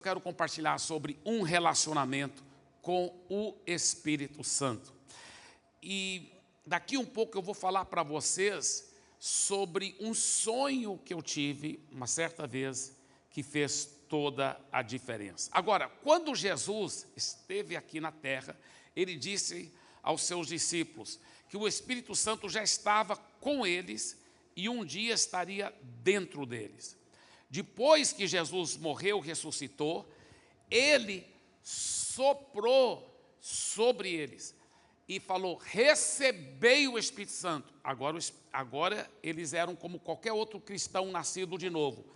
Quero compartilhar sobre um relacionamento com o Espírito Santo. E daqui um pouco eu vou falar para vocês sobre um sonho que eu tive uma certa vez que fez toda a diferença. Agora, quando Jesus esteve aqui na terra, ele disse aos seus discípulos que o Espírito Santo já estava com eles e um dia estaria dentro deles. Depois que Jesus morreu, ressuscitou, ele soprou sobre eles e falou: recebei o Espírito Santo. Agora eles eram como qualquer outro cristão nascido de novo.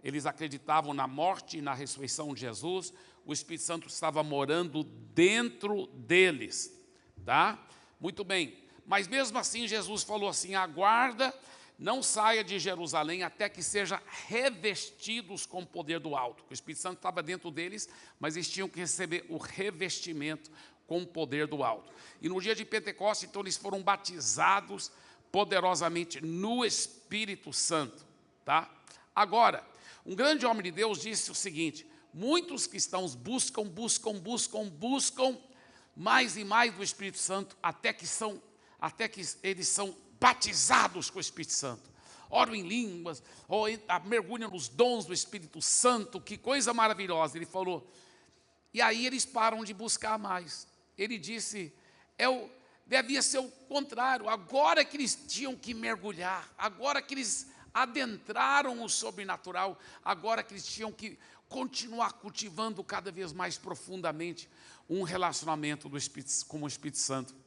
Eles acreditavam na morte e na ressurreição de Jesus. O Espírito Santo estava morando dentro deles, tá? Muito bem, mas mesmo assim Jesus falou assim: aguarda, não saia de Jerusalém até que sejam revestidos com o poder do alto. O Espírito Santo estava dentro deles, mas eles tinham que receber o revestimento com o poder do alto. E no dia de Pentecostes, então, eles foram batizados poderosamente no Espírito Santo, tá? Agora, um grande homem de Deus disse o seguinte: muitos cristãos buscam mais e mais do Espírito Santo, até que eles são batizados com o Espírito Santo. Oram em línguas, ou mergulham nos dons do Espírito Santo, que coisa maravilhosa. Ele falou, e aí eles param de buscar mais. Ele disse, devia ser o contrário, agora que eles tinham que mergulhar, agora que eles adentraram o sobrenatural, agora que eles tinham que continuar cultivando cada vez mais profundamente um relacionamento com o Espírito Santo.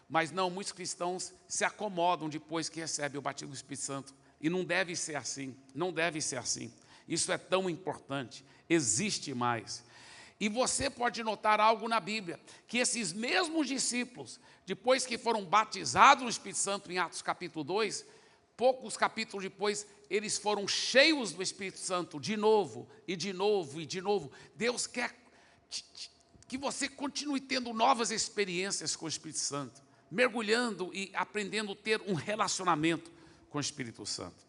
Mas não, muitos cristãos se acomodam depois que recebem o batismo do Espírito Santo. E não deve ser assim, não deve ser assim. Isso é tão importante, existe mais. E você pode notar algo na Bíblia, que esses mesmos discípulos, depois que foram batizados no Espírito Santo em Atos capítulo 2, poucos capítulos depois, eles foram cheios do Espírito Santo de novo, e de novo, e de novo. Deus quer que você continue tendo novas experiências com o Espírito Santo, mergulhando e aprendendo a ter um relacionamento com o Espírito Santo.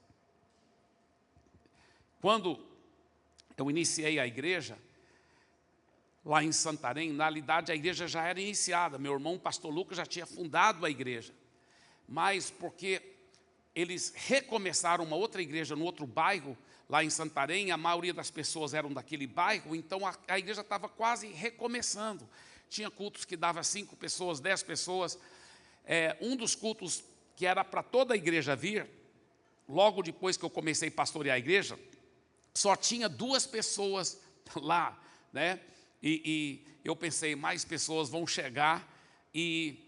Quando eu iniciei a igreja, lá em Santarém, na realidade a igreja já era iniciada, meu irmão, o pastor Lucas, já tinha fundado a igreja, mas porque eles recomeçaram uma outra igreja no outro bairro, lá em Santarém, a maioria das pessoas eram daquele bairro, então a igreja estava quase recomeçando. Tinha cultos que dava 5 pessoas, 10 pessoas. Um dos cultos que era para toda a igreja vir, logo depois que eu comecei a pastorear a igreja, só tinha 2 pessoas lá, né? E eu pensei, mais pessoas vão chegar, e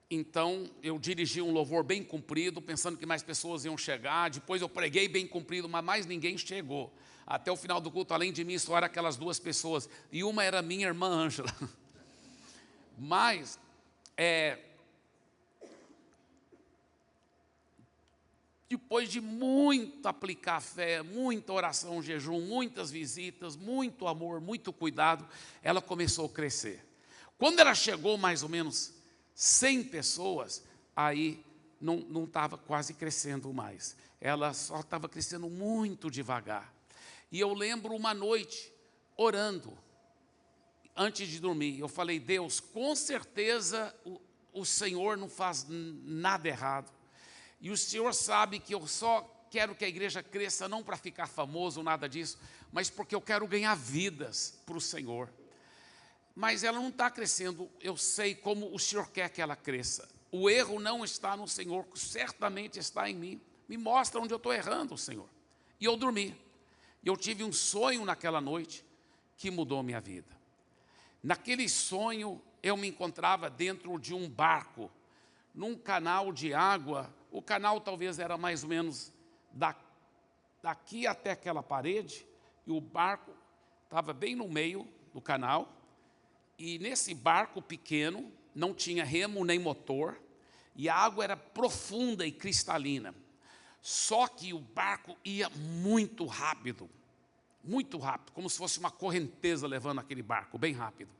então eu dirigi um louvor bem comprido, pensando que mais pessoas iam chegar. Depois eu preguei bem comprido, mas mais ninguém chegou. Até o final do culto, além de mim, só eram aquelas 2 pessoas, e uma era minha irmã Ângela. Mas depois de muito aplicar fé, muita oração, jejum, muitas visitas, muito amor, muito cuidado, ela começou a crescer. Quando ela chegou mais ou menos 100 pessoas, aí não estava quase crescendo mais. Ela só estava crescendo muito devagar. E eu lembro uma noite, orando, antes de dormir, eu falei, Deus, com certeza o Senhor não faz nada errado. E o Senhor sabe que eu só quero que a igreja cresça, não para ficar famoso, nada disso, mas porque eu quero ganhar vidas para o Senhor. Mas ela não está crescendo, eu sei como o Senhor quer que ela cresça. O erro não está no Senhor, certamente está em mim. Me mostra onde eu estou errando, Senhor. E eu dormi. E eu tive um sonho naquela noite que mudou minha vida. Naquele sonho, eu me encontrava dentro de um barco, num canal de água. O canal talvez era mais ou menos daqui até aquela parede, e o barco estava bem no meio do canal, e nesse barco pequeno, não tinha remo nem motor, e a água era profunda e cristalina. Só que o barco ia muito rápido, como se fosse uma correnteza levando aquele barco, bem rápido.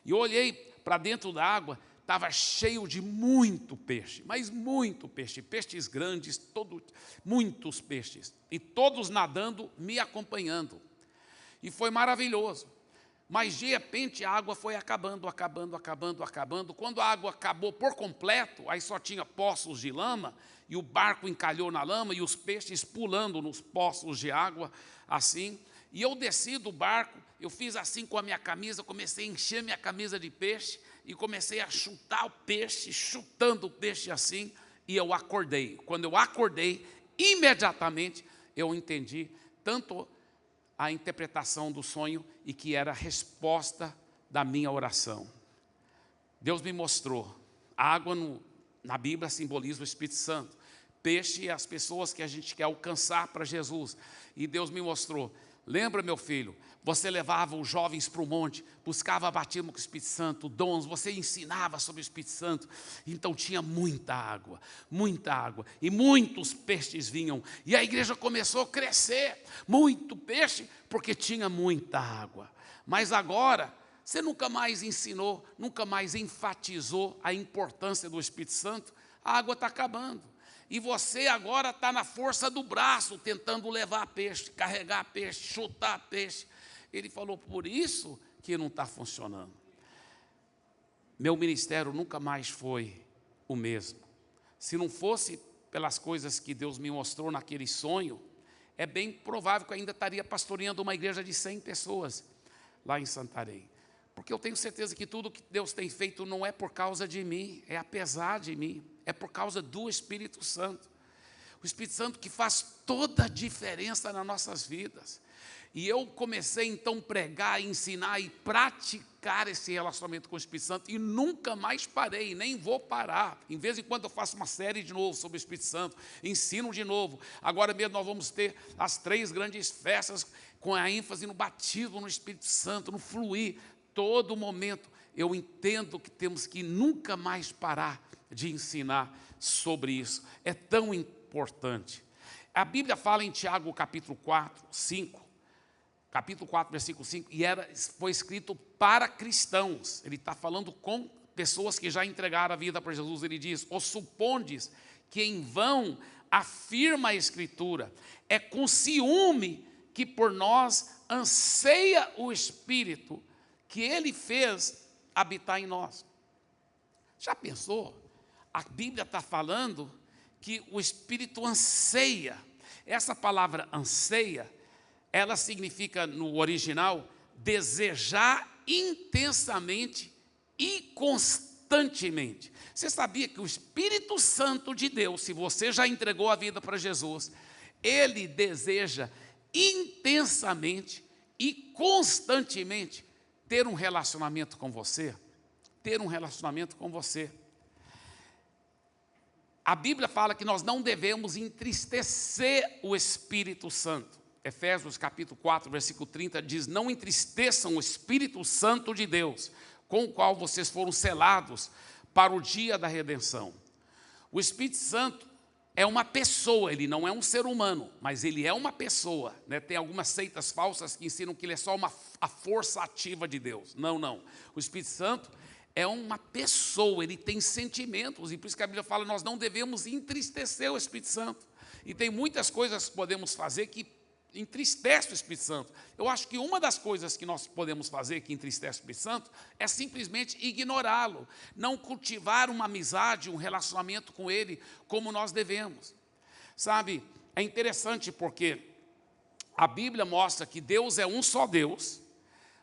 E eu olhei para dentro da água, estava cheio de muito peixe, mas muito peixe, peixes grandes, muitos peixes, e todos nadando, me acompanhando. E foi maravilhoso. Mas de repente a água foi acabando. Quando a água acabou por completo, aí só tinha poços de lama, e o barco encalhou na lama, e os peixes pulando nos poços de água, assim. E eu desci do barco, eu fiz assim com a minha camisa, comecei a encher minha camisa de peixe, e comecei a chutar o peixe, chutando o peixe assim, e eu acordei. Quando eu acordei, imediatamente eu entendi tanto a interpretação do sonho e que era a resposta da minha oração. Deus me mostrou. A água na Bíblia simboliza o Espírito Santo. Peixe é as pessoas que a gente quer alcançar para Jesus. E Deus me mostrou. Lembra, meu filho, você levava os jovens para o monte, buscava batismo com o Espírito Santo, dons, você ensinava sobre o Espírito Santo. Então tinha muita água, e muitos peixes vinham. E a igreja começou a crescer, muito peixe, porque tinha muita água. Mas agora, você nunca mais ensinou, nunca mais enfatizou a importância do Espírito Santo, a água está acabando. E você agora está na força do braço, tentando levar peixe, carregar peixe, chutar peixe. Ele falou, por isso que não está funcionando. Meu ministério nunca mais foi o mesmo. Se não fosse pelas coisas que Deus me mostrou naquele sonho, é bem provável que eu ainda estaria pastoreando uma igreja de 100 pessoas lá em Santarém. Porque eu tenho certeza que tudo que Deus tem feito não é por causa de mim, é apesar de mim. É por causa do Espírito Santo. O Espírito Santo que faz toda a diferença nas nossas vidas. E eu comecei então a pregar, ensinar e praticar esse relacionamento com o Espírito Santo. E nunca mais parei, nem vou parar. Em vez em quando eu faço uma série de novo sobre o Espírito Santo. Ensino de novo. Agora mesmo nós vamos ter as 3 grandes festas com a ênfase no batismo no Espírito Santo, no fluir. Todo momento eu entendo que temos que nunca mais parar de ensinar sobre isso. É tão importante. A Bíblia fala em Tiago capítulo 4, 5. Capítulo 4, versículo 5. E foi escrito para cristãos. Ele está falando com pessoas que já entregaram a vida para Jesus. Ele diz, ou supondes que em vão afirma a Escritura, é com ciúme que por nós anseia o Espírito que Ele fez habitar em nós. Já pensou? A Bíblia está falando que o Espírito anseia. Essa palavra anseia, ela significa no original, desejar intensamente e constantemente. Você sabia que o Espírito Santo de Deus, se você já entregou a vida para Jesus, Ele deseja intensamente e constantemente ter um relacionamento com você? Ter um relacionamento com você. A Bíblia fala que nós não devemos entristecer o Espírito Santo. Efésios capítulo 4, versículo 30 diz, não entristeçam o Espírito Santo de Deus, com o qual vocês foram selados para o dia da redenção. O Espírito Santo é uma pessoa, ele não é um ser humano, mas ele é uma pessoa. Né? Tem algumas seitas falsas que ensinam que ele é só a força ativa de Deus. Não, não. O Espírito Santo é uma pessoa, ele tem sentimentos, e por isso que a Bíblia fala, nós não devemos entristecer o Espírito Santo. E tem muitas coisas que podemos fazer que entristece o Espírito Santo. Eu acho que uma das coisas que nós podemos fazer que entristece o Espírito Santo é simplesmente ignorá-lo, não cultivar uma amizade, um relacionamento com ele como nós devemos. Sabe, é interessante porque a Bíblia mostra que Deus é um só Deus,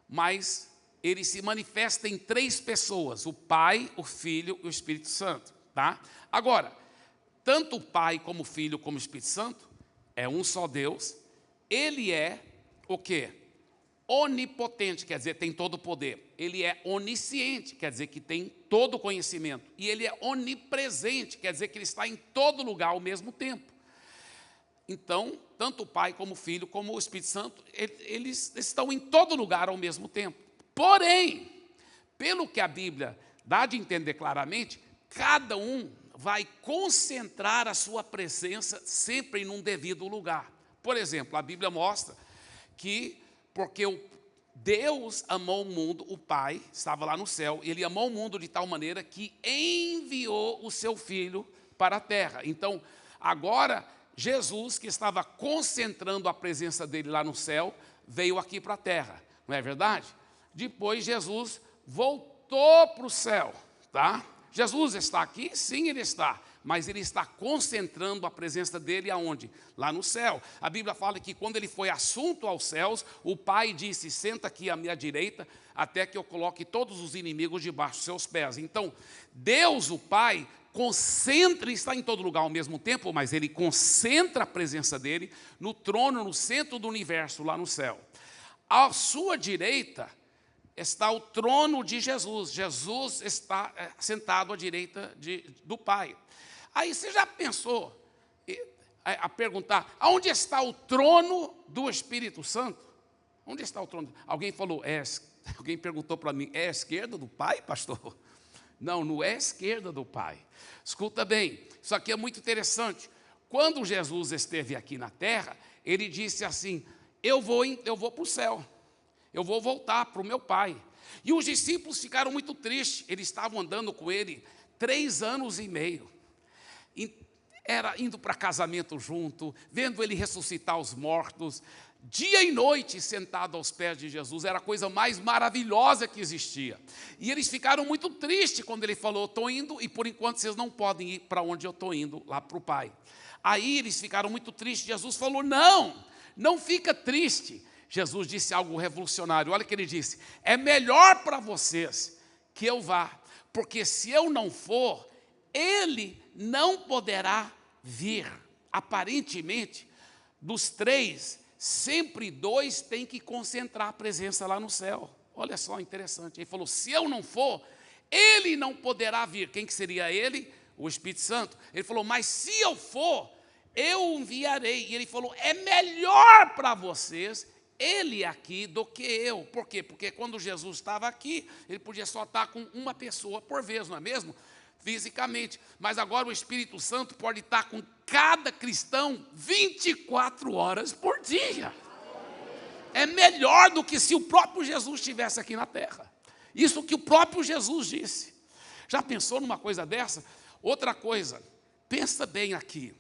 mas Ele se manifesta em 3 pessoas, o Pai, o Filho e o Espírito Santo. Tá? Agora, tanto o Pai como o Filho como o Espírito Santo é um só Deus. Ele é o quê? Onipotente, quer dizer, tem todo o poder. Ele é onisciente, quer dizer que tem todo o conhecimento. E ele é onipresente, quer dizer que ele está em todo lugar ao mesmo tempo. Então, tanto o Pai como o Filho como o Espírito Santo, eles estão em todo lugar ao mesmo tempo. Porém, pelo que a Bíblia dá de entender claramente, cada um vai concentrar a sua presença sempre em um devido lugar. Por exemplo, a Bíblia mostra que, porque Deus amou o mundo, o Pai estava lá no céu, Ele amou o mundo de tal maneira que enviou o seu Filho para a terra. Então, agora, Jesus, que estava concentrando a presença dele lá no céu, veio aqui para a terra, não é verdade? Depois Jesus voltou para o céu, tá? Jesus está aqui? Sim, ele está. Mas ele está concentrando a presença dele aonde? Lá no céu. A Bíblia fala que quando ele foi assunto aos céus, o Pai disse, senta aqui à minha direita, até que eu coloque todos os inimigos debaixo dos seus pés. Então, Deus, o Pai, concentra, está em todo lugar ao mesmo tempo, mas ele concentra a presença dele no trono, no centro do universo, lá no céu. À sua direita está o trono de Jesus. Jesus está sentado à direita do Pai. Aí você já pensou a perguntar, aonde está o trono do Espírito Santo? Onde está o trono? Alguém falou, alguém perguntou para mim, é a esquerda do Pai, pastor? Não, não é a esquerda do Pai. Escuta bem, isso aqui é muito interessante. Quando Jesus esteve aqui na terra, ele disse assim, eu vou para o céu, eu vou voltar para o meu Pai. E os discípulos ficaram muito tristes, eles estavam andando com ele 3 anos e meio. Era indo para casamento junto, vendo ele ressuscitar os mortos, dia e noite sentado aos pés de Jesus, era a coisa mais maravilhosa que existia. E eles ficaram muito tristes quando ele falou, estou indo e por enquanto vocês não podem ir para onde eu estou indo, lá para o Pai. Aí eles ficaram muito tristes, Jesus falou, não fica triste. Jesus disse algo revolucionário, olha o que ele disse, é melhor para vocês que eu vá, porque se eu não for, ele não poderá vir. Aparentemente, dos 3, sempre 2 têm que concentrar a presença lá no céu. Olha só, interessante. Ele falou, se eu não for, ele não poderá vir. Quem que seria ele? O Espírito Santo. Ele falou, mas se eu for, eu enviarei. E ele falou, é melhor para vocês ele aqui do que eu. Por quê? Porque quando Jesus estava aqui, ele podia só estar com uma pessoa por vez, não é mesmo? Fisicamente, mas agora o Espírito Santo pode estar com cada cristão 24 horas por dia. É melhor do que se o próprio Jesus estivesse aqui na terra. Isso que o próprio Jesus disse. Já pensou numa coisa dessa? Outra coisa, pensa bem aqui.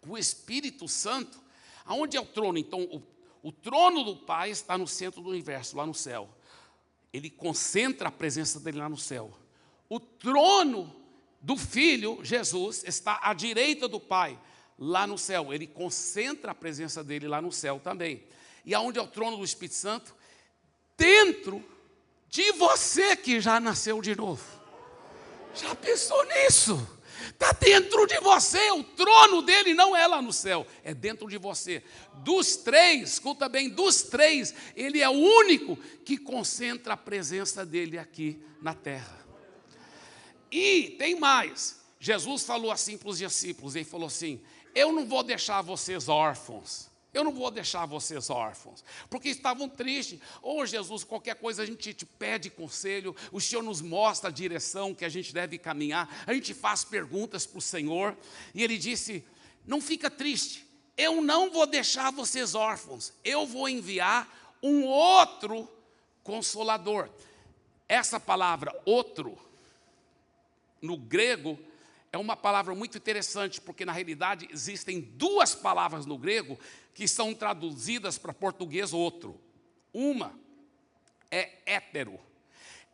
O Espírito Santo, aonde é o trono? Então, o trono do Pai está no centro do universo, lá no céu. Ele concentra a presença dele lá no céu. O trono do Filho, Jesus, está à direita do Pai, lá no céu. Ele concentra a presença dele lá no céu também. E aonde é o trono do Espírito Santo? Dentro de você que já nasceu de novo. Já pensou nisso? Está dentro de você, o trono dele não é lá no céu, é dentro de você. Dos 3, escuta bem, dos 3, ele é o único que concentra a presença dele aqui na terra. E tem mais, Jesus falou assim para os discípulos, ele falou assim, eu não vou deixar vocês órfãos, porque estavam tristes. Jesus, qualquer coisa a gente te pede conselho, o Senhor nos mostra a direção que a gente deve caminhar, a gente faz perguntas para o Senhor, e ele disse, não fica triste, eu não vou deixar vocês órfãos, eu vou enviar um outro Consolador. Essa palavra, outro, no grego, é uma palavra muito interessante, porque na realidade existem 2 palavras no grego que são traduzidas para português outro. Uma é hétero.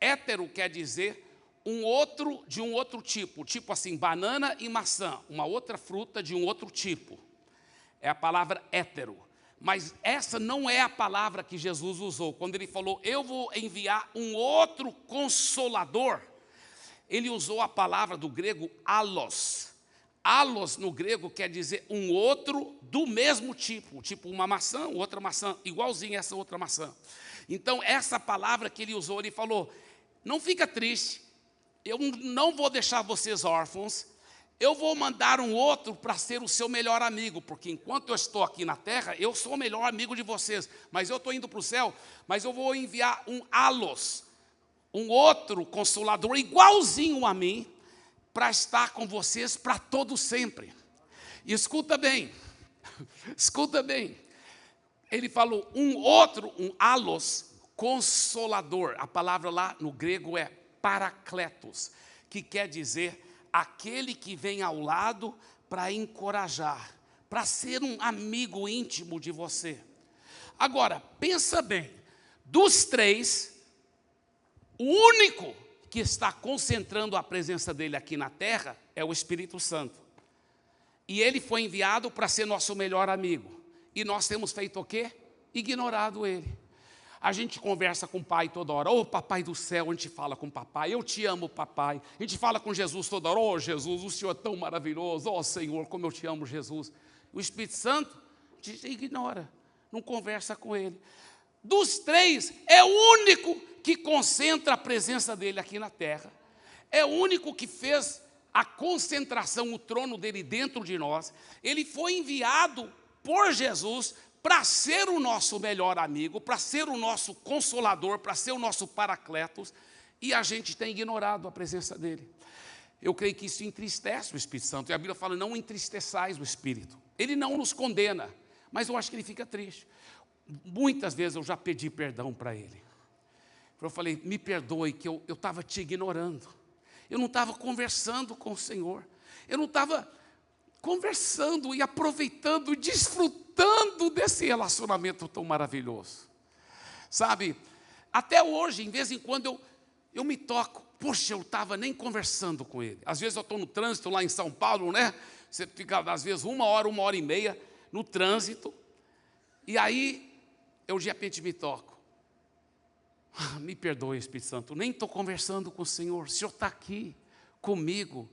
Hétero quer dizer um outro de um outro tipo assim, banana e maçã, uma outra fruta de um outro tipo. É a palavra hétero. Mas essa não é a palavra que Jesus usou. Quando ele falou, eu vou enviar um outro Consolador, ele usou a palavra do grego allos. Allos no grego quer dizer um outro do mesmo tipo uma maçã, outra maçã, igualzinho essa outra maçã. Então essa palavra que ele usou, ele falou, não fica triste, eu não vou deixar vocês órfãos, eu vou mandar um outro para ser o seu melhor amigo, porque enquanto eu estou aqui na terra, eu sou o melhor amigo de vocês, mas eu estou indo para o céu, mas eu vou enviar um allos, um outro Consolador, igualzinho a mim, para estar com vocês para todo sempre. E escuta bem, ele falou um outro, um allos, Consolador. A palavra lá no grego é Paracletos, que quer dizer aquele que vem ao lado para encorajar, para ser um amigo íntimo de você. Agora, pensa bem, dos três, o único que está concentrando a presença dele aqui na terra é o Espírito Santo. E ele foi enviado para ser nosso melhor amigo. E nós temos feito o quê? Ignorado ele. A gente conversa com o pai toda hora. Ô, papai do céu, a gente fala com o papai. Eu te amo, papai. A gente fala com Jesus toda hora. Ô, Jesus, o Senhor é tão maravilhoso. Ô, Senhor, como eu te amo, Jesus. O Espírito Santo, a gente ignora. Não conversa com ele. Dos três, é o único que concentra a presença dele aqui na terra. É o único que fez a concentração, o trono dele dentro de nós. Ele foi enviado por Jesus para ser o nosso melhor amigo, para ser o nosso consolador, para ser o nosso paracletos, e a gente tem ignorado a presença dele. Eu creio que isso entristece o Espírito Santo, e a Bíblia fala, não entristeçais o Espírito. Ele não nos condena, mas eu acho que ele fica triste. Muitas vezes eu já pedi perdão para ele. Eu falei, me perdoe que eu estava te ignorando. Eu não estava conversando com o Senhor. Eu não estava conversando e aproveitando e desfrutando desse relacionamento tão maravilhoso. Sabe, até hoje, em vez em quando eu me toco, poxa, eu estava nem conversando com ele. Às vezes eu estou no trânsito lá em São Paulo, né? Você fica, às vezes, 1 hora e meia no trânsito, e aí eu de repente me toco. Me perdoe, Espírito Santo, nem estou conversando com o Senhor está aqui comigo,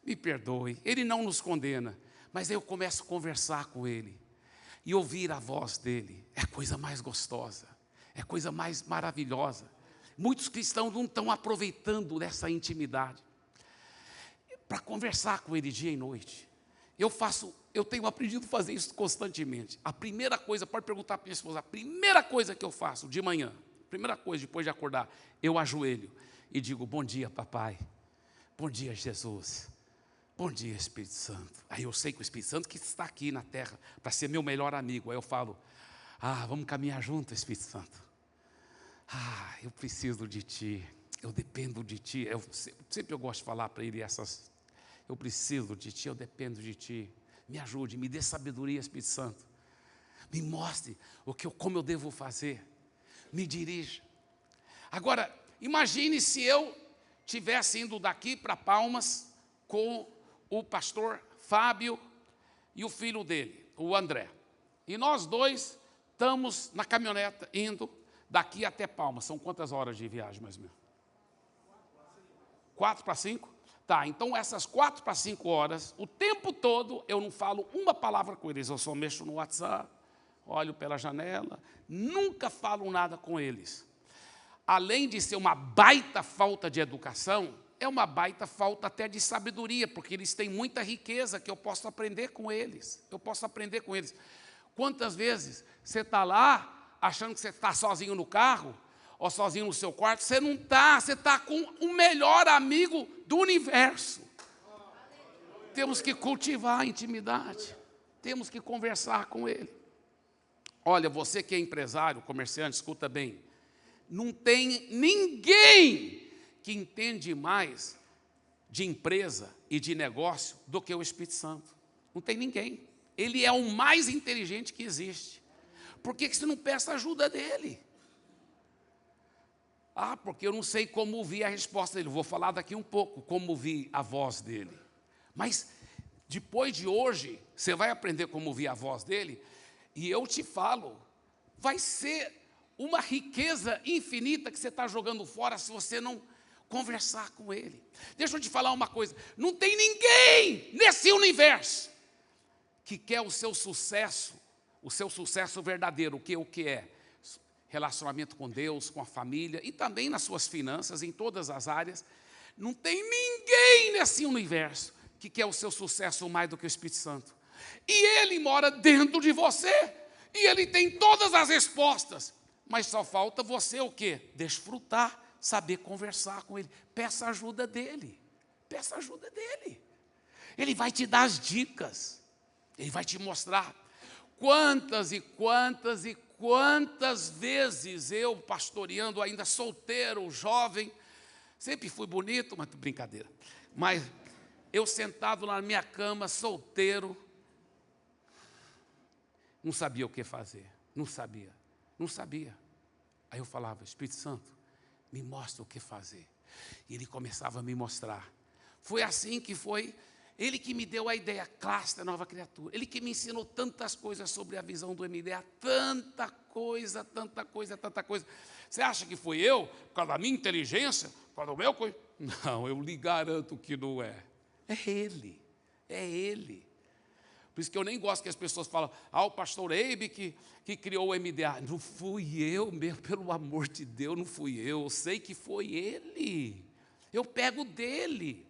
me perdoe. Ele não nos condena, mas aí eu começo a conversar com ele, e ouvir a voz dele, é a coisa mais gostosa, é a coisa mais maravilhosa. Muitos cristãos não estão aproveitando dessa intimidade, para conversar com ele dia e noite. Eu tenho aprendido a fazer isso constantemente. A primeira coisa, pode perguntar para minha esposa, a primeira coisa que eu faço de manhã, primeira coisa, depois de acordar, eu ajoelho e digo, bom dia, papai. Bom dia, Jesus. Bom dia, Espírito Santo. Aí eu sei que o Espírito Santo que está aqui na terra para ser meu melhor amigo. Aí eu falo, vamos caminhar junto, Espírito Santo. Eu preciso de Ti. Eu dependo de Ti. Sempre eu gosto de falar para ele essas. Eu preciso de Ti, eu dependo de Ti. Me ajude, me dê sabedoria, Espírito Santo. Me mostre como eu devo fazer. Me dirija. Agora, imagine se eu estivesse indo daqui para Palmas com o pastor Fábio e o filho dele, o André. E nós dois estamos na caminhoneta indo daqui até Palmas. São quantas horas de viagem, mais ou menos? 4 para 5? Tá, então essas 4 para 5 horas, o tempo todo eu não falo uma palavra com eles. Eu só mexo no WhatsApp, olho pela janela, nunca falo nada com eles. Além de ser uma baita falta de educação, é uma baita falta até de sabedoria, porque eles têm muita riqueza que eu posso aprender com eles. Quantas vezes você está lá, achando que você está sozinho no carro, ou sozinho no seu quarto, você não está, você está com o melhor amigo do universo. Temos que cultivar a intimidade, temos que conversar com ele. Olha, você que é empresário, comerciante, escuta bem, não tem ninguém que entende mais de empresa e de negócio do que o Espírito Santo. Não tem ninguém. Ele é o mais inteligente que existe. Por que você não peça ajuda dele? Porque eu não sei como ouvir a resposta dele. Vou falar daqui um pouco como ouvir a voz dele. Mas depois de hoje, você vai aprender como ouvir a voz dele. E eu te falo, vai ser uma riqueza infinita que você está jogando fora se você não conversar com ele. Deixa eu te falar uma coisa, não tem ninguém nesse universo que quer o seu sucesso verdadeiro, o que é? Relacionamento com Deus, com a família e também nas suas finanças, em todas as áreas. Não tem ninguém nesse universo que quer o seu sucesso mais do que o Espírito Santo. E ele mora dentro de você, e ele tem todas as respostas, mas só falta você o quê? Desfrutar, saber conversar com ele. Peça ajuda dele, Ele vai te dar as dicas, ele vai te mostrar. Quantas e quantas e quantas vezes eu, pastoreando ainda solteiro, jovem, sempre fui bonito, mas brincadeira, mas eu sentado lá na minha cama, solteiro, não sabia o que fazer, não sabia. Não sabia. Aí eu falava, Espírito Santo, me mostra o que fazer. E ele começava a me mostrar. Foi assim que foi, ele que me deu a ideia, classe da nova criatura. Ele que me ensinou tantas coisas sobre a visão do MDA, tanta coisa, tanta coisa, tanta coisa. Você acha que fui eu, por causa da minha inteligência, por causa do meu coisa? Não, eu lhe garanto que não é. É Ele, é Ele. Por isso que eu nem gosto que as pessoas falam, o pastor Eibe que criou o MDA. Não fui eu mesmo, pelo amor de Deus, não fui eu. Eu sei que foi ele. Eu pego dele.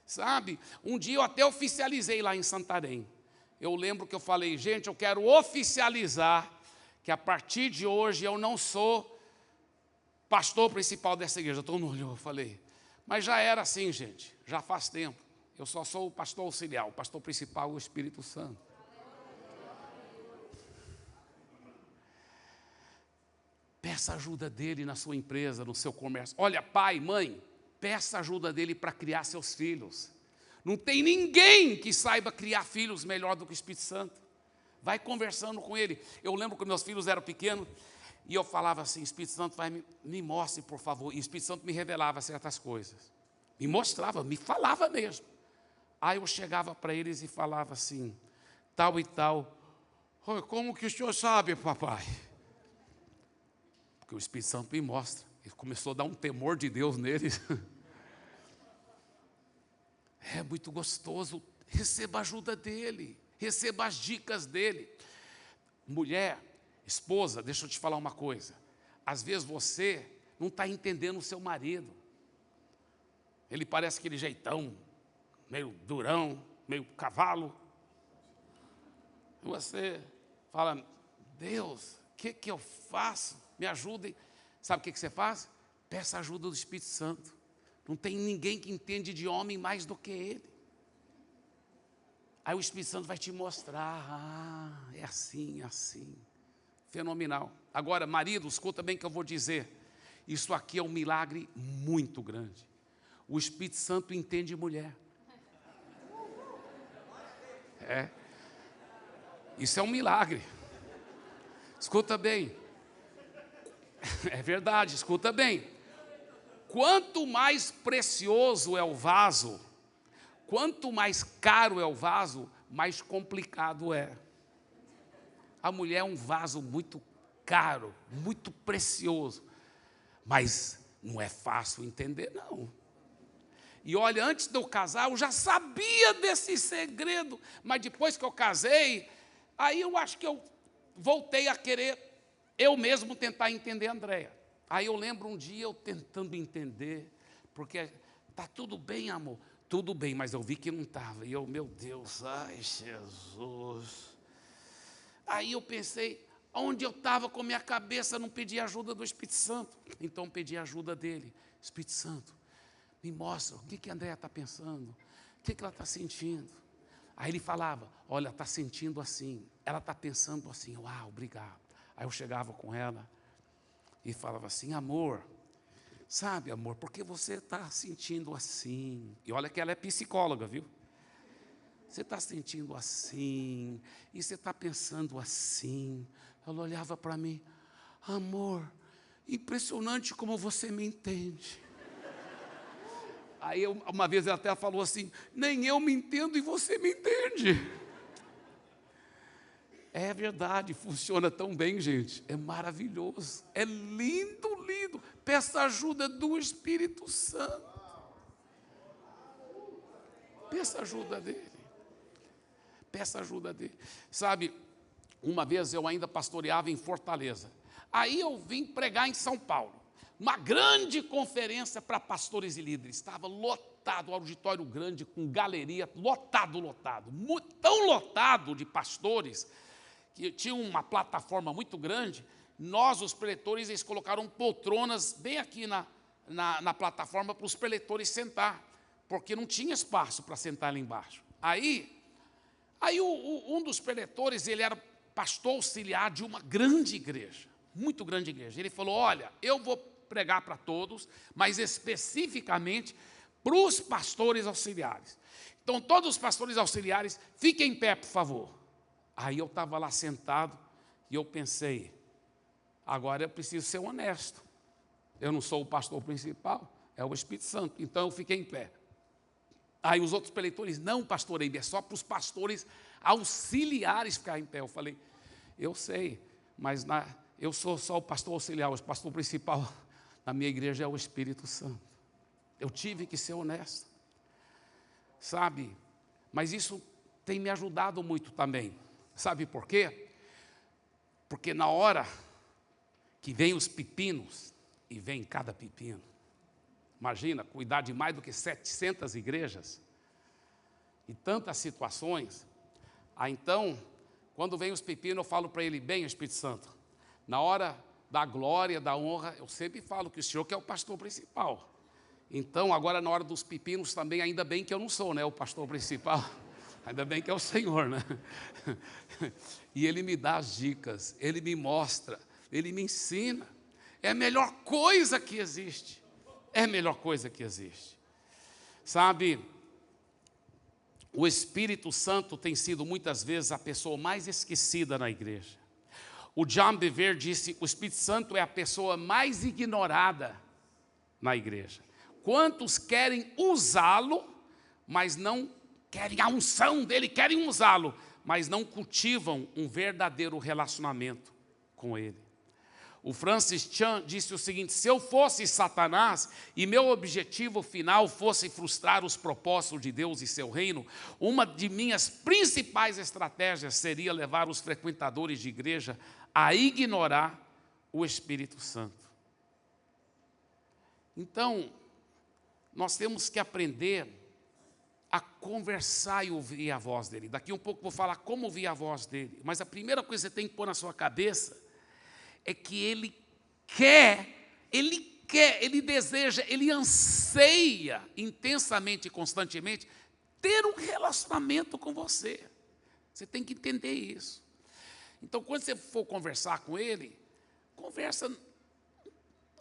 Sabe? Um dia eu até oficializei lá em Santarém. Eu lembro que eu falei, gente, eu quero oficializar que a partir de hoje eu não sou pastor principal dessa igreja. Todo mundo olhou, eu falei, mas já era assim, gente, já faz tempo. Eu só sou o pastor auxiliar, o pastor principal é o Espírito Santo. Peça ajuda dele na sua empresa, no seu comércio. Olha, pai, mãe, peça ajuda dele para criar seus filhos. Não tem ninguém que saiba criar filhos melhor do que o Espírito Santo. Vai conversando com ele. Eu lembro que meus filhos eram pequenos e eu falava assim, Espírito Santo, me mostre, por favor. E o Espírito Santo me revelava certas coisas. Me mostrava, me falava mesmo. Aí eu chegava para eles e falava assim, tal e tal. Como que o senhor sabe, papai? Porque o Espírito Santo me mostra. Ele começou a dar um temor de Deus neles. É muito gostoso. Receba a ajuda dele. Receba as dicas dele. Mulher, esposa, deixa eu te falar uma coisa. Às vezes você não está entendendo o seu marido. Ele parece aquele jeitão, meio durão, meio cavalo. E você fala, Deus, o que eu faço? Me ajudem. Sabe o que você faz? Peça a ajuda do Espírito Santo. Não tem ninguém que entende de homem mais do que ele. Aí o Espírito Santo vai te mostrar, é assim, é assim. Fenomenal. Agora, marido, escuta bem o que eu vou dizer. Isso aqui é um milagre muito grande. O Espírito Santo entende mulher. Isso é um milagre. Escuta bem. É verdade, escuta bem. Quanto mais precioso é o vaso, quanto mais caro é o vaso, mais complicado é. A mulher é um vaso muito caro, muito precioso, mas não é fácil entender, não. E olha, antes de eu casar, eu já sabia desse segredo, mas depois que eu casei, aí eu acho que eu voltei a querer eu mesmo tentar entender a Andréia. Aí eu lembro um dia eu tentando entender, porque está tudo bem, amor, tudo bem, mas eu vi que não estava. E eu, meu Deus, ai Jesus. Aí eu pensei, onde eu estava com minha cabeça, não pedi ajuda do Espírito Santo. Então pedi ajuda dele. Espírito Santo, me mostra o que a Andréia está pensando, o que ela está sentindo. Aí ele falava, olha, está sentindo assim, ela está pensando assim. Eu, obrigado. Aí eu chegava com ela e falava assim, amor, sabe, amor, por que você está sentindo assim? E olha que ela é psicóloga, viu? Você está sentindo assim, e você está pensando assim. Ela olhava para mim, amor, impressionante como você me entende. Aí uma vez ela até falou assim, nem eu me entendo e você me entende. É verdade, funciona tão bem, gente. É maravilhoso, é lindo, lindo. Peça ajuda do Espírito Santo. Peça ajuda dele. Peça ajuda dele. Sabe, uma vez eu ainda pastoreava em Fortaleza. Aí eu vim pregar em São Paulo. Uma grande conferência para pastores e líderes. Estava lotado, auditório grande, com galeria, lotado. Tão lotado de pastores, que tinha uma plataforma muito grande. Nós, os preletores, eles colocaram poltronas bem aqui na plataforma para os preletores sentar, porque não tinha espaço para sentar lá embaixo. Aí um dos preletores, ele era pastor auxiliar de uma grande igreja, muito grande igreja. Ele falou, olha, eu vou pregar para todos, mas especificamente para os pastores auxiliares. Então, todos os pastores auxiliares, fiquem em pé, por favor. Aí eu estava lá sentado e eu pensei, Agora eu preciso ser honesto. Eu não sou o pastor principal, é o Espírito Santo. Então eu fiquei em pé. Aí os outros preletores, não, pastor Eibe, é só para os pastores auxiliares ficar em pé. Eu falei, eu sei, mas eu sou só o pastor auxiliar, o pastor principal na minha igreja é o Espírito Santo. Eu tive que ser honesto, sabe? Mas isso tem me ajudado muito também. Sabe por quê? Porque na hora que vem os pepinos, e vem cada pepino, imagina, cuidar de mais do que 700 igrejas, e tantas situações, então, quando vem os pepinos, eu falo para ele, bem, Espírito Santo, na hora da glória, da honra, eu sempre falo que o Senhor que é o pastor principal. Então, agora na hora dos pepinos também, ainda bem que eu não sou, né, o pastor principal, ainda bem que é o Senhor, né? E Ele me dá as dicas, Ele me mostra, Ele me ensina. É a melhor coisa que existe. É a melhor coisa que existe. Sabe, o Espírito Santo tem sido muitas vezes a pessoa mais esquecida na igreja. O John Bevere disse, o Espírito Santo é a pessoa mais ignorada na igreja. Quantos querem usá-lo, mas não querem a unção dele, querem usá-lo, mas não cultivam um verdadeiro relacionamento com ele. O Francis Chan disse o seguinte, se eu fosse Satanás e meu objetivo final fosse frustrar os propósitos de Deus e seu reino, uma de minhas principais estratégias seria levar os frequentadores de igreja a ignorar o Espírito Santo. Então, nós temos que aprender a conversar e ouvir a voz dele. Daqui um pouco eu vou falar como ouvir a voz dele. Mas a primeira coisa que você tem que pôr na sua cabeça é que ele deseja, ele anseia intensamente e constantemente ter um relacionamento com você. Você tem que entender isso. Então, quando você for conversar com ele, conversa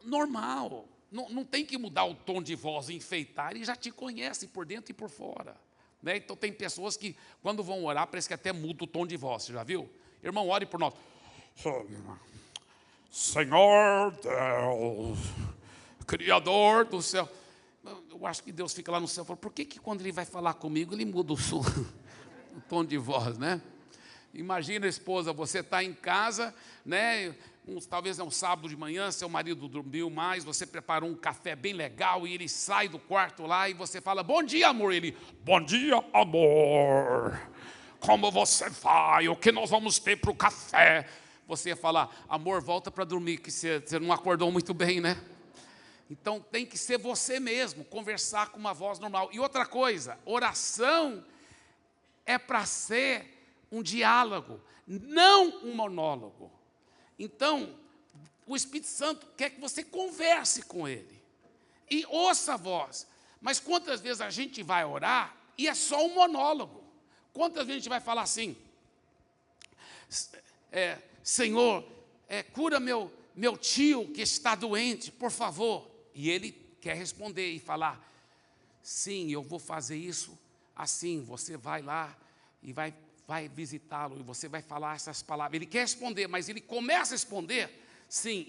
normal. Não tem que mudar o tom de voz, enfeitar, ele já te conhece por dentro e por fora. Né? Então, tem pessoas que, quando vão orar, parece que até muda o tom de voz, você já viu? Irmão, ore por nós. Senhor Deus, Criador do céu. Eu acho que Deus fica lá no céu e fala, por que quando Ele vai falar comigo, Ele muda o tom de voz, né? Imagina, esposa, você está em casa, né? Talvez é um sábado de manhã, seu marido dormiu mais, você preparou um café bem legal e ele sai do quarto lá e você fala, bom dia, amor. Ele, bom dia, amor. Como você vai? O que nós vamos ter para o café? Você ia falar, amor, volta para dormir, que você não acordou muito bem, né? Então tem que ser você mesmo, conversar com uma voz normal. E outra coisa, oração é para ser um diálogo, não um monólogo. Então, o Espírito Santo quer que você converse com Ele e ouça a voz. Mas quantas vezes a gente vai orar e é só um monólogo? Quantas vezes a gente vai falar assim, Senhor, cura meu tio que está doente, por favor. E ele quer responder e falar, sim, eu vou fazer isso assim. Você vai lá e vai visitá-lo e você vai falar essas palavras. Ele quer responder, mas ele começa a responder, sim,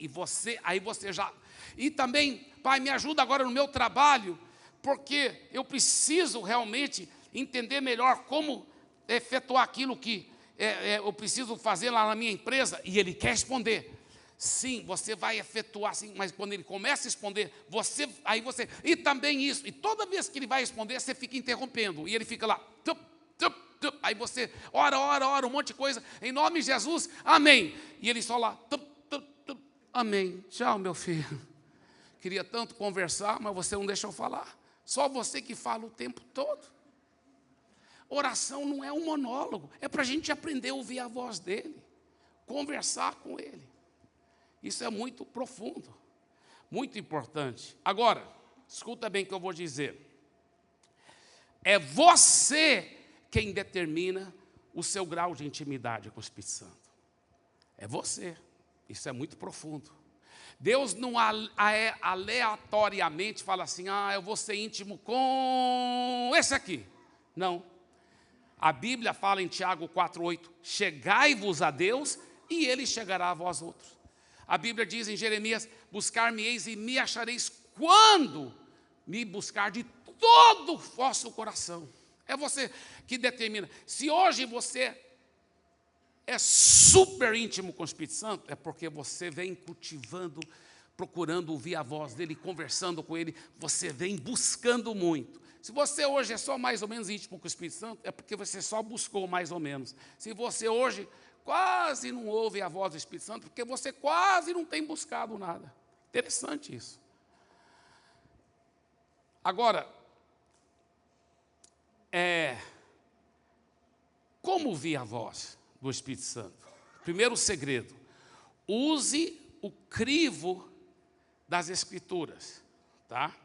aí você já... E também, pai, me ajuda agora no meu trabalho, porque eu preciso realmente entender melhor como efetuar aquilo que eu preciso fazer lá na minha empresa. E ele quer responder, sim, você vai efetuar, sim, mas quando ele começa a responder, e também isso, e toda vez que ele vai responder, você fica interrompendo, e ele fica lá, aí você ora, um monte de coisa, em nome de Jesus, amém, e ele só lá, amém, tchau meu filho, queria tanto conversar, mas você não deixa eu falar, só você que fala o tempo todo. Oração não é um monólogo, é para a gente aprender a ouvir a voz dele, conversar com ele. Isso é muito profundo, muito importante. Agora, escuta bem o que eu vou dizer. É você quem determina o seu grau de intimidade com o Espírito Santo. É você. Isso é muito profundo. Deus não aleatoriamente fala assim, eu vou ser íntimo com esse aqui. Não. A Bíblia fala em Tiago 4,8, chegai-vos a Deus e Ele chegará a vós outros. A Bíblia diz em Jeremias: buscar-me-eis e me achareis quando me buscar de todo o vosso coração. É você que determina. Se hoje você é super íntimo com o Espírito Santo, é porque você vem cultivando, procurando ouvir a voz dele, conversando com ele, você vem buscando muito. Se você hoje é só mais ou menos íntimo com o Espírito Santo, é porque você só buscou mais ou menos. Se você hoje quase não ouve a voz do Espírito Santo, porque você quase não tem buscado nada. Interessante isso. Agora, como ouvir a voz do Espírito Santo? Primeiro segredo: use o crivo das Escrituras, tá?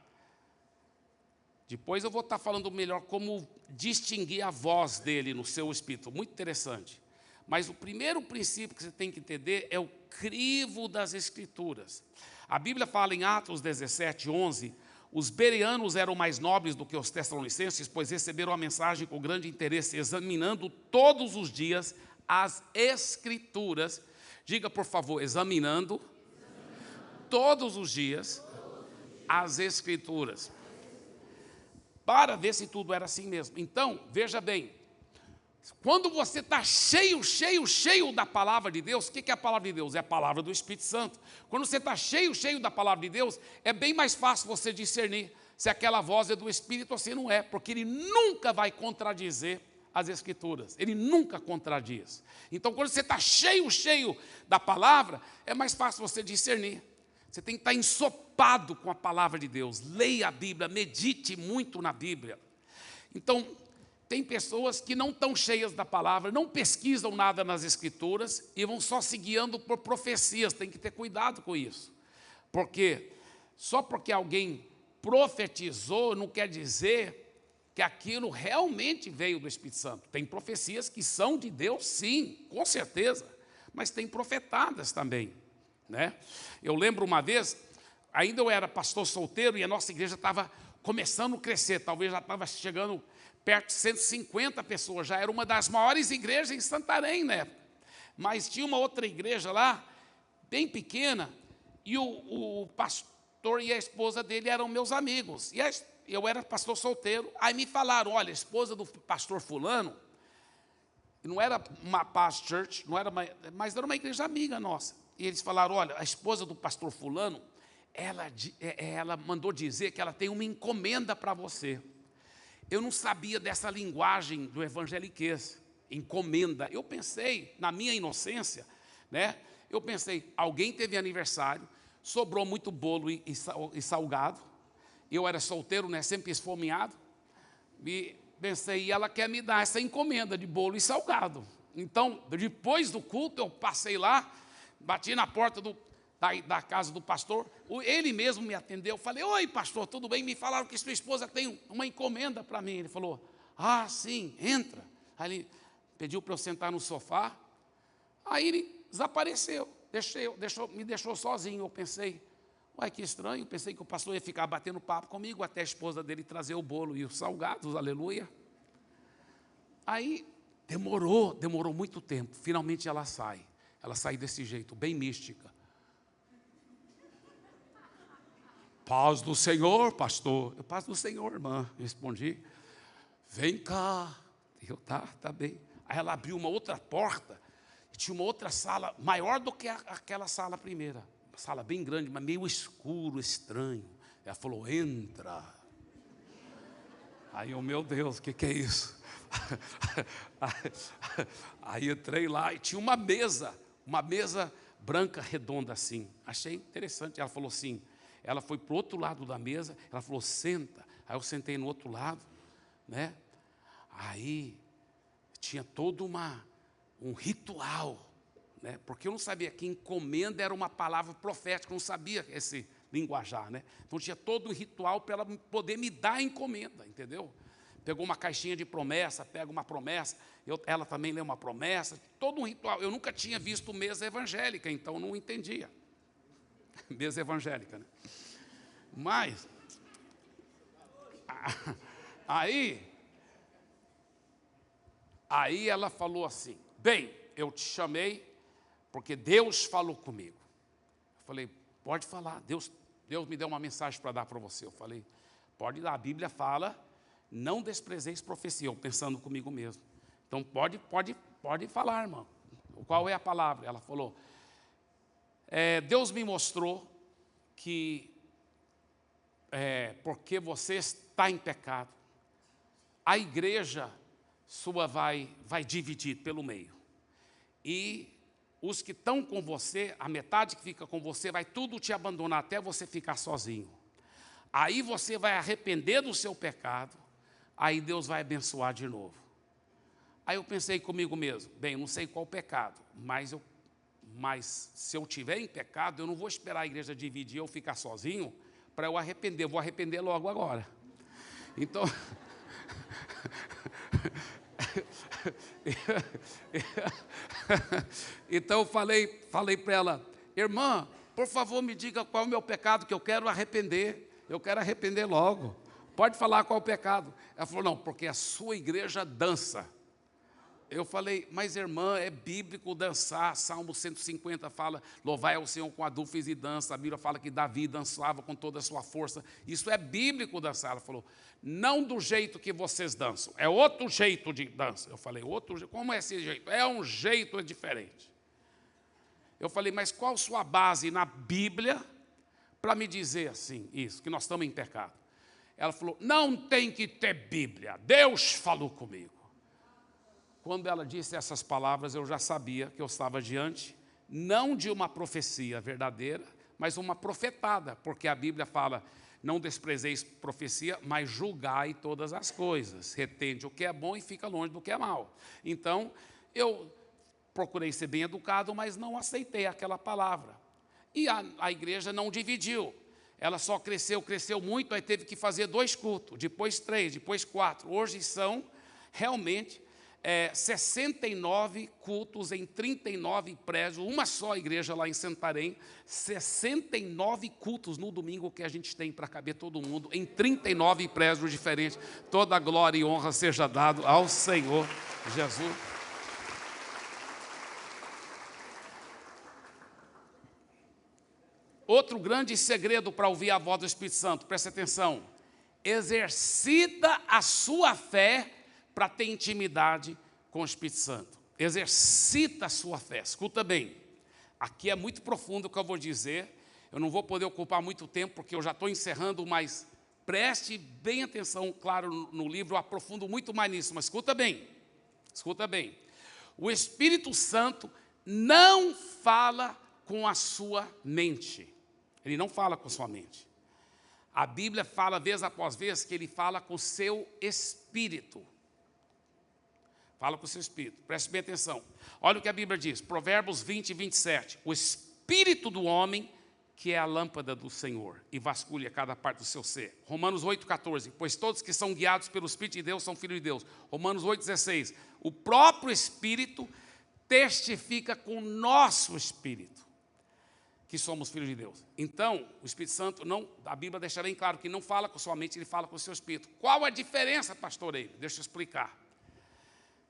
Depois eu vou estar falando melhor como distinguir a voz dele no seu espírito, muito interessante. Mas o primeiro princípio que você tem que entender é o crivo das Escrituras. A Bíblia fala em Atos 17, 11, os bereanos eram mais nobres do que os tessalonicenses, pois receberam a mensagem com grande interesse, examinando todos os dias as Escrituras. Diga, por favor, examinando todos os dias as Escrituras, para ver se tudo era assim mesmo. Então, veja bem, quando você está cheio da palavra de Deus, o que é a palavra de Deus? É a palavra do Espírito Santo. Quando você está cheio da palavra de Deus, é bem mais fácil você discernir se aquela voz é do Espírito ou se não é, porque ele nunca vai contradizer as Escrituras, ele nunca contradiz. Então, quando você está cheio da palavra, é mais fácil você discernir. Você tem que estar ensopado com a palavra de Deus. Leia a Bíblia, medite muito na Bíblia. Então, tem pessoas que não estão cheias da palavra, não pesquisam nada nas Escrituras e vão só se guiando por profecias. Tem que ter cuidado com isso. Porque só porque alguém profetizou não quer dizer que aquilo realmente veio do Espírito Santo. Tem profecias que são de Deus, sim, com certeza. Mas tem profetadas também, né? Eu lembro uma vez, ainda eu era pastor solteiro e a nossa igreja estava começando a crescer. Talvez já estava chegando perto de 150 pessoas, já era uma das maiores igrejas em Santarém, né? Mas tinha uma outra igreja lá, bem pequena, e o pastor e a esposa dele eram meus amigos. E eu era pastor solteiro, aí me falaram: olha, a esposa do pastor fulano, não era uma paz church, não era mas era uma igreja amiga nossa. E eles falaram: olha, a esposa do pastor fulano, ela mandou dizer que ela tem uma encomenda para você. Eu não sabia dessa linguagem do evangeliquez, encomenda. Eu pensei, na minha inocência, né? Eu pensei, alguém teve aniversário, sobrou muito bolo e salgado. Eu era solteiro, né? Sempre esfomeado. E pensei, e ela quer me dar essa encomenda de bolo e salgado. Então, depois do culto, eu passei lá, bati na porta da casa do pastor, ele mesmo me atendeu. Falei: oi, pastor, tudo bem? Me falaram que sua esposa tem uma encomenda para mim. Ele falou: ah, sim, entra. Aí ele pediu para eu sentar no sofá. Aí ele desapareceu, me deixou sozinho. Eu pensei: uai, que estranho. Pensei que o pastor ia ficar batendo papo comigo até a esposa dele trazer o bolo e os salgados, aleluia. Aí demorou muito tempo. Finalmente ela sai desse jeito, bem mística. Paz do Senhor, pastor. Paz do Senhor, irmã. Eu respondi: vem cá. Eu, tá bem. Aí ela abriu uma outra porta, e tinha uma outra sala, maior do que aquela sala primeira. Uma sala bem grande, mas meio escuro, estranho. Ela falou: entra. Aí eu, meu Deus, o que é isso? Aí entrei lá e tinha uma mesa branca, redonda assim. Achei interessante. Ela falou assim, ela foi para o outro lado da mesa, ela falou: senta. Aí eu sentei no outro lado, né? Aí tinha todo um ritual, né? Porque eu não sabia que encomenda era uma palavra profética, eu não sabia esse linguajar, né? Então tinha todo um ritual para ela poder me dar a encomenda, entendeu? Pegou uma caixinha de promessa, pega uma promessa, ela também lê uma promessa, todo um ritual. Eu nunca tinha visto mesa evangélica, então não entendia. Mesa evangélica, né? Mas, aí ela falou assim: bem, eu te chamei porque Deus falou comigo. falei, pode falar, Deus me deu uma mensagem para dar para você. Eu falei, pode dar, a Bíblia fala, não desprezeis profecia, eu pensando comigo mesmo. Então pode falar, irmã. Qual é a palavra? Ela falou, Deus me mostrou que porque você está em pecado, a igreja sua vai dividir pelo meio. E os que estão com você, a metade que fica com você, vai tudo te abandonar até você ficar sozinho. Aí você vai arrepender do seu pecado, aí Deus vai abençoar de novo. Aí eu pensei comigo mesmo, bem, eu não sei qual pecado, mas se eu tiver em pecado, eu não vou esperar a igreja dividir eu ficar sozinho para eu arrepender, eu vou arrepender logo agora. Então, então eu falei para ela, irmã, por favor me diga qual é o meu pecado que eu quero arrepender logo. Pode falar qual é o pecado. Ela falou, não, porque a sua igreja dança. Eu falei, mas irmã, é bíblico dançar, Salmo 150 fala, louvai ao Senhor com adufes e dança, a Bíblia fala que Davi dançava com toda a sua força, isso é bíblico dançar. Ela falou, não do jeito que vocês dançam, é outro jeito de dança. Eu falei, outro jeito, como é esse jeito? É um jeito diferente. Eu falei, mas qual sua base na Bíblia para me dizer assim, isso, que nós estamos em pecado? Ela falou, não tem que ter Bíblia, Deus falou comigo. Quando ela disse essas palavras, eu já sabia que eu estava diante, não de uma profecia verdadeira, mas uma profetada, porque a Bíblia fala, não desprezeis profecia, mas julgai todas as coisas, retende o que é bom e fica longe do que é mal. Então, eu procurei ser bem educado, mas não aceitei aquela palavra. E a igreja não dividiu, ela só cresceu muito, aí teve que fazer 2 cultos, depois 3, depois 4. Hoje são realmente 69 cultos em 39 prédios, uma só igreja lá em Santarém, 69 cultos no domingo que a gente tem para caber todo mundo, em 39 prédios diferentes. Toda a glória e honra seja dado ao Senhor Jesus. Outro grande segredo para ouvir a voz do Espírito Santo, presta atenção, exercita a sua fé para ter intimidade com o Espírito Santo. Exercita a sua fé. Escuta bem, aqui é muito profundo o que eu vou dizer, eu não vou poder ocupar muito tempo, porque eu já estou encerrando, mas preste bem atenção, claro, no livro eu aprofundo muito mais nisso, mas escuta bem, o Espírito Santo não fala com a sua mente, ele não fala com a sua mente. A Bíblia fala, vez após vez, que ele fala com o seu espírito. Fala com o seu espírito, preste bem atenção. Olha o que a Bíblia diz, Provérbios 20, 27. O espírito do homem, que é a lâmpada do Senhor, e vasculha cada parte do seu ser. Romanos 8, 14. Pois todos que são guiados pelo Espírito de Deus são filhos de Deus. Romanos 8, 16. O próprio Espírito testifica com o nosso espírito que somos filhos de Deus. Então, o Espírito Santo, a Bíblia deixa bem claro que não fala com sua mente, ele fala com o seu espírito. Qual a diferença, pastor Eibe? Deixa eu explicar.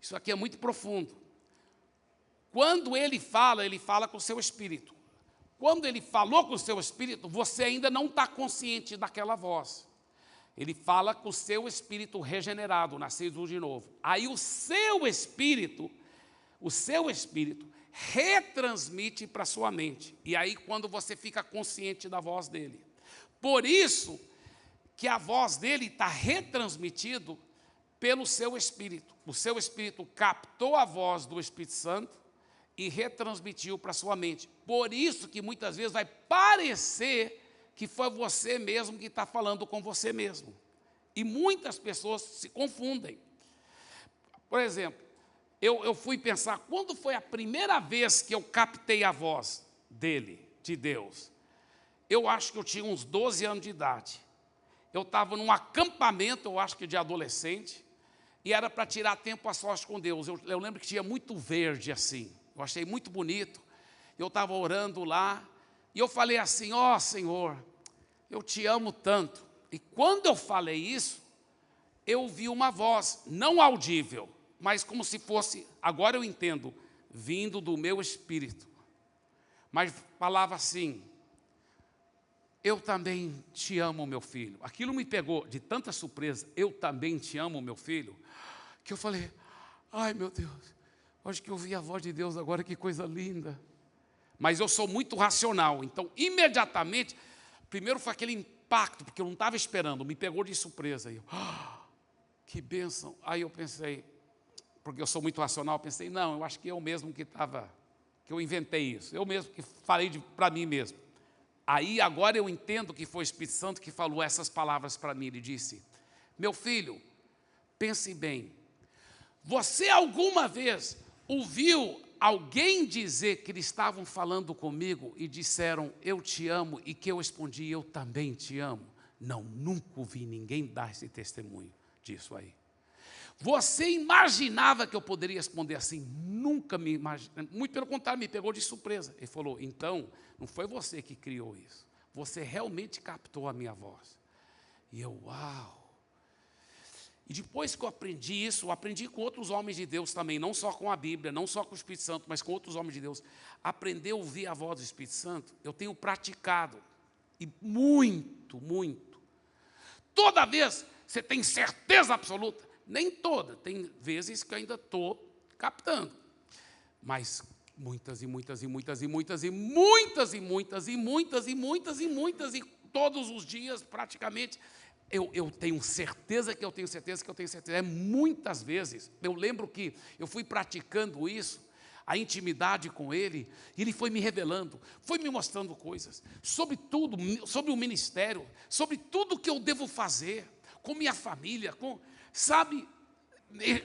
Isso aqui é muito profundo. Quando ele fala com o seu espírito. Quando ele falou com o seu espírito, você ainda não está consciente daquela voz. Ele fala com o seu espírito regenerado, nascido de novo. Aí o seu espírito retransmite para a sua mente. E aí quando você fica consciente da voz dele. Por isso que a voz dele está retransmitido pelo seu espírito. O seu espírito captou a voz do Espírito Santo e retransmitiu para a sua mente. Por isso que muitas vezes vai parecer que foi você mesmo que está falando com você mesmo. E muitas pessoas se confundem. Por exemplo, eu fui pensar, quando foi a primeira vez que eu captei a voz dele, de Deus? Eu acho que eu tinha uns 12 anos de idade. Eu estava num acampamento, eu acho que de adolescente, e era para tirar tempo a sós com Deus. Eu lembro que tinha muito verde assim, eu achei muito bonito. Eu estava orando lá, e eu falei assim, ó Senhor, eu te amo tanto. E quando eu falei isso, eu vi uma voz, não audível, mas como se fosse, agora eu entendo, vindo do meu espírito. Mas falava assim, eu também te amo, meu filho. Aquilo me pegou de tanta surpresa, eu também te amo, meu filho, que eu falei, ai meu Deus, acho que eu ouvi a voz de Deus agora, que coisa linda. Mas eu sou muito racional, então imediatamente, primeiro foi aquele impacto, porque eu não estava esperando, me pegou de surpresa. Eu, que bênção. Aí eu pensei, porque eu sou muito racional, eu pensei, não, eu acho que eu mesmo que eu inventei isso, eu mesmo que falei para mim mesmo. Aí agora eu entendo que foi o Espírito Santo que falou essas palavras para mim. Ele disse, meu filho, pense bem, você alguma vez ouviu alguém dizer que eles estavam falando comigo e disseram, eu te amo, e que eu respondi, eu também te amo? Não, nunca ouvi ninguém dar esse testemunho disso aí. Você imaginava que eu poderia responder assim? Nunca me imaginei. Muito pelo contrário, me pegou de surpresa. Ele falou, então, não foi você que criou isso. Você realmente captou a minha voz. E eu, uau. E depois que eu aprendi isso, eu aprendi com outros homens de Deus também, não só com a Bíblia, não só com o Espírito Santo, mas com outros homens de Deus. Aprender a ouvir a voz do Espírito Santo, eu tenho praticado. E muito, muito. Toda vez você tem certeza absoluta. Nem toda, tem vezes que eu ainda estou captando. Mas muitas e muitas e muitas e muitas e muitas e muitas e muitas e muitas e muitas e todos os dias praticamente eu tenho certeza que eu tenho certeza que eu tenho certeza. É muitas vezes. Eu lembro que eu fui praticando isso, a intimidade com Ele, e Ele foi me revelando, foi me mostrando coisas sobre tudo, sobre o ministério, sobre tudo que eu devo fazer com minha família, sabe,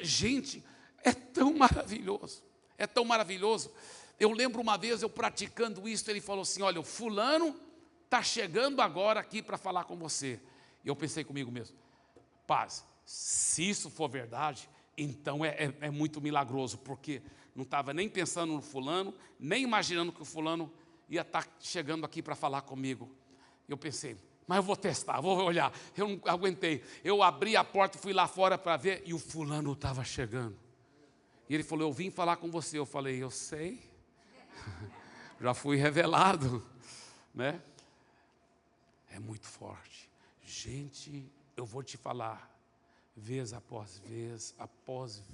gente, é tão maravilhoso, é tão maravilhoso. Eu lembro uma vez eu praticando isso, ele falou assim, olha, o fulano está chegando agora aqui para falar com você. E eu pensei comigo mesmo, paz, se isso for verdade, então é muito milagroso, porque não estava nem pensando no fulano, nem imaginando que o fulano ia estar chegando aqui para falar comigo. Eu pensei, mas eu vou testar, vou olhar. Eu não aguentei. Eu abri a porta, fui lá fora para ver, e o fulano estava chegando. E ele falou, eu vim falar com você. Eu falei, eu sei. Já fui revelado, né? É muito forte. Gente, eu vou te falar, vez após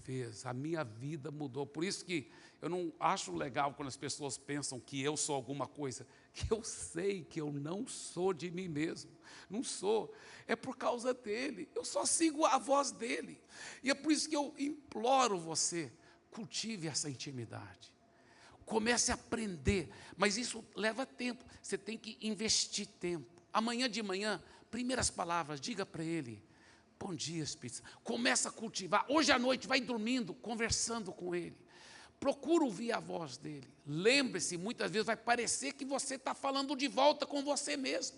vez, a minha vida mudou. Por isso que eu não acho legal quando as pessoas pensam que eu sou alguma coisa, que eu sei que eu não sou de mim mesmo, não sou, é por causa dele, eu só sigo a voz dele, e é por isso que eu imploro você, cultive essa intimidade, comece a aprender, mas isso leva tempo, você tem que investir tempo. Amanhã de manhã, primeiras palavras, diga para ele, bom dia, Espírito Santo. Começa a cultivar, hoje à noite vai dormindo, conversando com ele, procura ouvir a voz dele, lembre-se, muitas vezes vai parecer que você está falando de volta com você mesmo,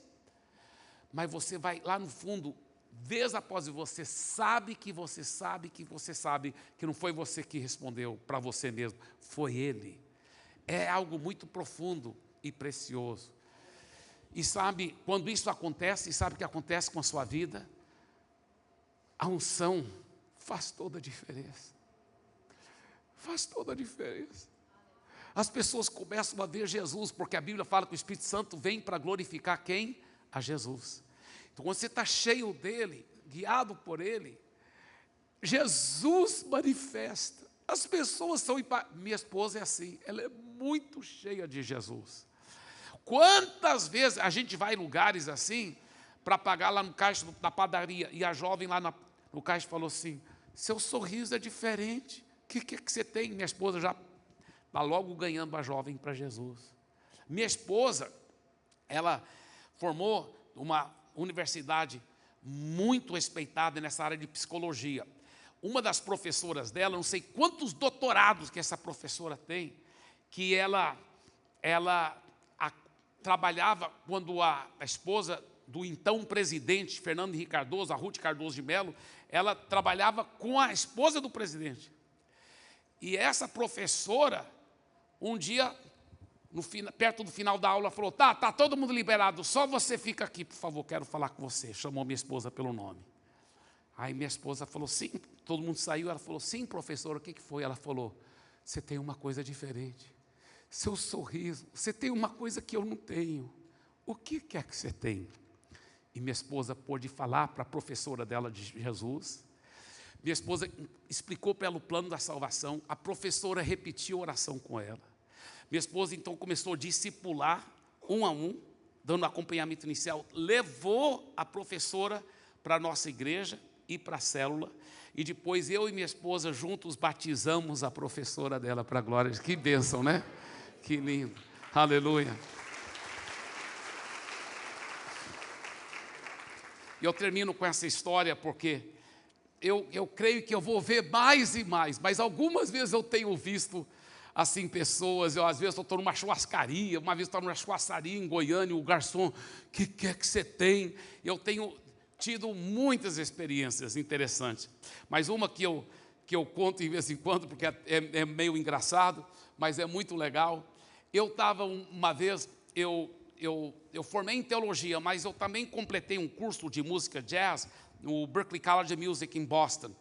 mas você vai lá no fundo, vez após vez, você sabe que você sabe que você sabe que não foi você que respondeu para você mesmo, foi ele. É algo muito profundo e precioso. E sabe, quando isso acontece, sabe o que acontece com a sua vida? A unção faz toda a diferença. Faz toda a diferença. As pessoas começam a ver Jesus, porque a Bíblia fala que o Espírito Santo vem para glorificar quem? A Jesus. Então, quando você está cheio dele, guiado por ele, Jesus manifesta. As pessoas são... Minha esposa é assim, ela é muito cheia de Jesus. Quantas vezes a gente vai em lugares assim, para pagar lá no caixa da padaria, e a jovem lá no caixa falou assim, seu sorriso é diferente, o que você tem? Minha esposa já está logo ganhando a jovem para Jesus. Minha esposa, ela formou uma universidade muito respeitada nessa área de psicologia. Uma das professoras dela, não sei quantos doutorados que essa professora tem, que ela trabalhava quando a esposa do então presidente, Fernando Henrique Cardoso, a Ruth Cardoso de Mello, ela trabalhava com a esposa do presidente. E essa professora, um dia, perto do final da aula, falou, tá todo mundo liberado, só você fica aqui, por favor, quero falar com você. Chamou minha esposa pelo nome. Aí minha esposa falou, sim, todo mundo saiu, ela falou, sim, professora, o que foi? Ela falou, você tem uma coisa diferente. Seu sorriso, você tem uma coisa que eu não tenho. o que é que você tem? E minha esposa pôde falar para a professora dela de Jesus. Minha esposa explicou para ela o plano da salvação. A professora repetiu a oração com ela. Minha esposa então começou a discipular, um a um, dando acompanhamento inicial. Levou a professora para a nossa igreja e para a célula. E depois eu e minha esposa juntos batizamos a professora dela para a glória. Que bênção, né? Que lindo. Aleluia. E eu termino com essa história porque eu creio que eu vou ver mais e mais, mas algumas vezes eu tenho visto assim pessoas, às vezes eu estou numa churrascaria, uma vez eu estou numa churrascaria em Goiânia, o garçom, o que é que você tem? Eu tenho tido muitas experiências interessantes, mas uma que eu conto de vez em quando, porque é meio engraçado, mas é muito legal. Eu estava uma vez, eu formei em teologia, mas eu também completei um curso de música jazz no Berklee College of Music em Boston.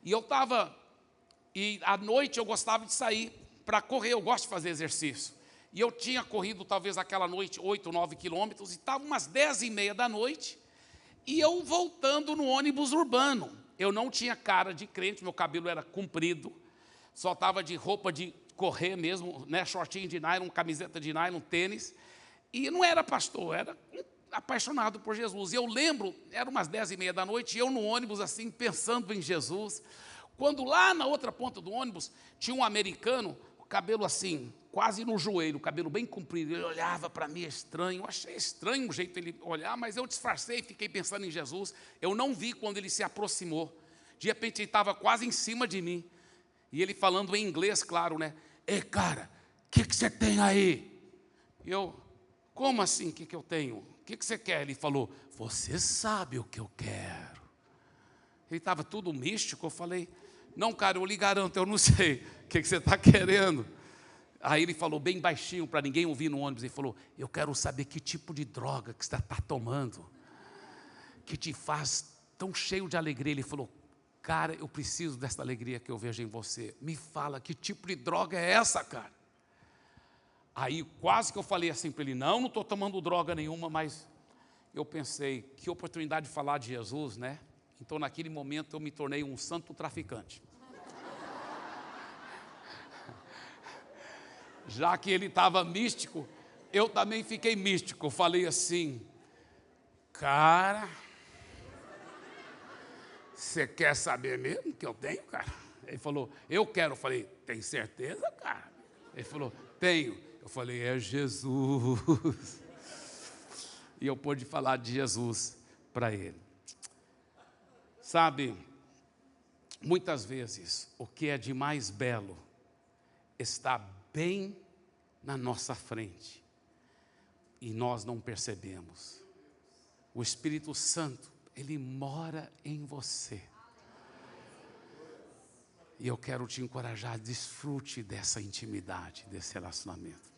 E à noite eu gostava de sair para correr, eu gosto de fazer exercício. E eu tinha corrido talvez aquela noite 8, 9 quilômetros, e estava umas 10h30 da noite, e eu voltando no ônibus urbano. Eu não tinha cara de crente, meu cabelo era comprido, só estava de roupa de correr mesmo, né, shortinho de nylon, camiseta de nylon, tênis. E não era pastor, era apaixonado por Jesus. E eu lembro, era umas 10h30 da noite, e eu no ônibus assim, pensando em Jesus, quando lá na outra ponta do ônibus, tinha um americano, o cabelo assim, quase no joelho, o cabelo bem comprido, ele olhava para mim estranho, eu achei estranho o jeito dele olhar, mas eu disfarcei, fiquei pensando em Jesus, eu não vi quando ele se aproximou, de repente ele estava quase em cima de mim, e ele falando em inglês, claro, né, ei cara, o que você tem aí? E eu, como assim, o que eu tenho? O que você quer? Ele falou, você sabe o que eu quero. Ele estava tudo místico, eu falei, não cara, eu lhe garanto, eu não sei o que você está querendo. Aí ele falou bem baixinho, para ninguém ouvir no ônibus, ele falou, eu quero saber que tipo de droga que você está tomando, que te faz tão cheio de alegria. Ele falou, cara, eu preciso dessa alegria que eu vejo em você, me fala, que tipo de droga é essa, cara? Aí quase que eu falei assim para ele, não estou tomando droga nenhuma, mas eu pensei, que oportunidade de falar de Jesus, né? Então naquele momento eu me tornei um santo traficante. Já que ele estava místico, eu também fiquei místico. Eu falei assim, cara, você quer saber mesmo que eu tenho, cara? Ele falou, eu quero. Eu falei, tem certeza, cara? Ele falou, tenho. Eu falei, é Jesus. E eu pude falar de Jesus para ele. Sabe, muitas vezes o que é de mais belo está bem na nossa frente e nós não percebemos. O Espírito Santo, ele mora em você. E eu quero te encorajar, desfrute dessa intimidade, desse relacionamento.